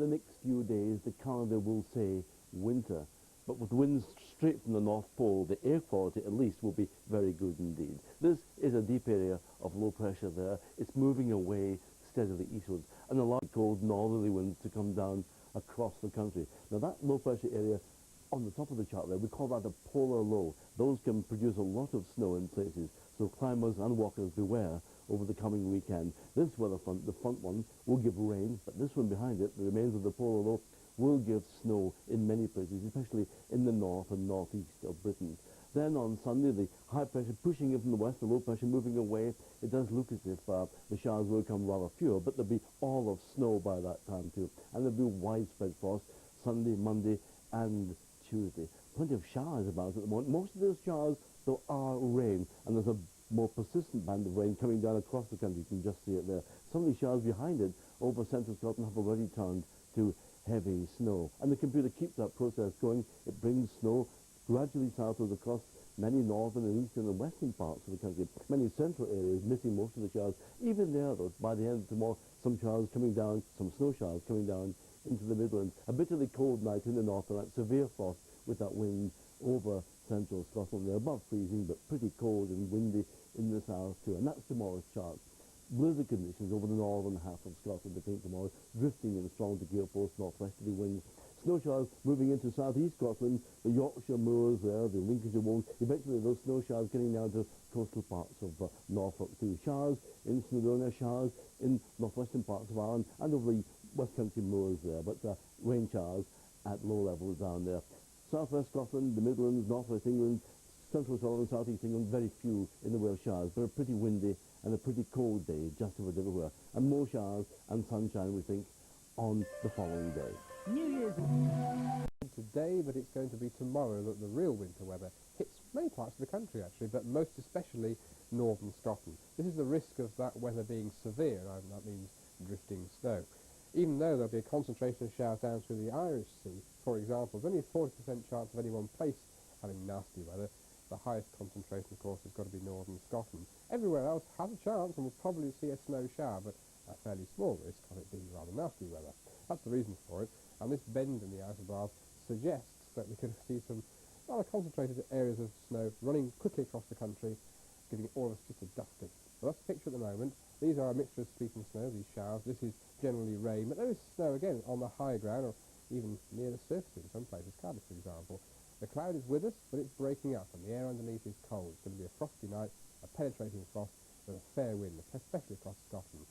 The next few days, the calendar will say winter, but with winds straight from the North Pole, the air quality at least will be very good indeed. This is a deep area of low pressure there. It's moving away steadily eastwards, and a lot of cold northerly winds to come down across the country. Now that low pressure area on the top of the chart there, we call that a polar low. Those can produce a lot of snow in places, so climbers and walkers beware over the coming weekend. This weather front, the front one, will give rain, but this one behind it, the remains of the polar low, will give snow in many places, especially in the north and northeast of Britain. Then on Sunday, the high pressure pushing in from the west, the low pressure moving away. It does look as if the showers will come rather fewer, but there'll be all of snow by that time too. And there'll be widespread frost Sunday, Monday and Tuesday. Plenty of showers about at the moment. Most of those showers, though, are rain, and there's a more persistent band of rain coming down across the country. You can just see it there. Some of these showers behind it over central Scotland have already turned to heavy snow. And the computer keeps that process going. It brings snow gradually southwards across many northern and eastern and western parts of the country. Many central areas missing most of the showers. Even there, though, by the end of tomorrow, some showers coming down, some snow showers coming down into the Midlands. A bitterly cold night in the north, and that severe frost with that wind over central Scotland. They're above freezing, but pretty cold and windy in the south too. And that's tomorrow's chart. Blizzard conditions over the northern half of Scotland, I think, tomorrow, drifting in strong to gale force northwesterly winds. Snow showers moving into southeast Scotland, the Yorkshire moors there, the Lincolnshire wolds. Eventually those snow showers getting down to coastal parts of Norfolk too. Showers in Snowdonia, showers in northwestern parts of Ireland and over the west country moors there, but rain showers at low levels down there. Southwest Scotland, the Midlands, northwest England, central Scotland, southeast England, very few in the way of showers, but a pretty windy and a pretty cold day just about everywhere. And more showers and sunshine, we think, on the following day. New Year's today, but it's going to be tomorrow that the real winter weather hits many parts of the country actually, but most especially northern Scotland. This is the risk of that weather being severe, and that means drifting snow. Even though there'll be a concentration of showers down through the Irish Sea, for example, there's only a 40% chance of any one place having nasty weather. The highest concentration, of course, has got to be northern Scotland. Everywhere else has a chance and will probably see a snow shower, but a fairly small risk of it being rather nasty weather. That's the reason for it, and this bend in the isobars suggests that we could see some rather concentrated areas of snow running quickly across the country, giving all of us just a dusting. Well, that's the picture at the moment. These are a mixture of sleet and snow, these showers. This is generally rain, but there is snow again on the high ground, or even near the surface in some places, Cardiff for example. The cloud is with us, but it's breaking up, and the air underneath is cold. It's going to be a frosty night, a penetrating frost, with a fair wind, especially across Scotland.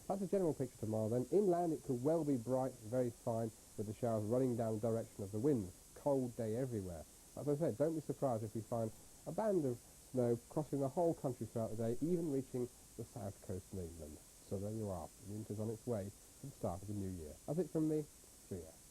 That's the general picture tomorrow then. Inland it could well be bright and very fine, with the showers running down the direction of the wind. Cold day everywhere. As I said, don't be surprised if we find a band of snow crossing the whole country throughout the day, even reaching the south coast of England. So there you are. Winter's on its way to the start of the new year. That's it from me. See ya.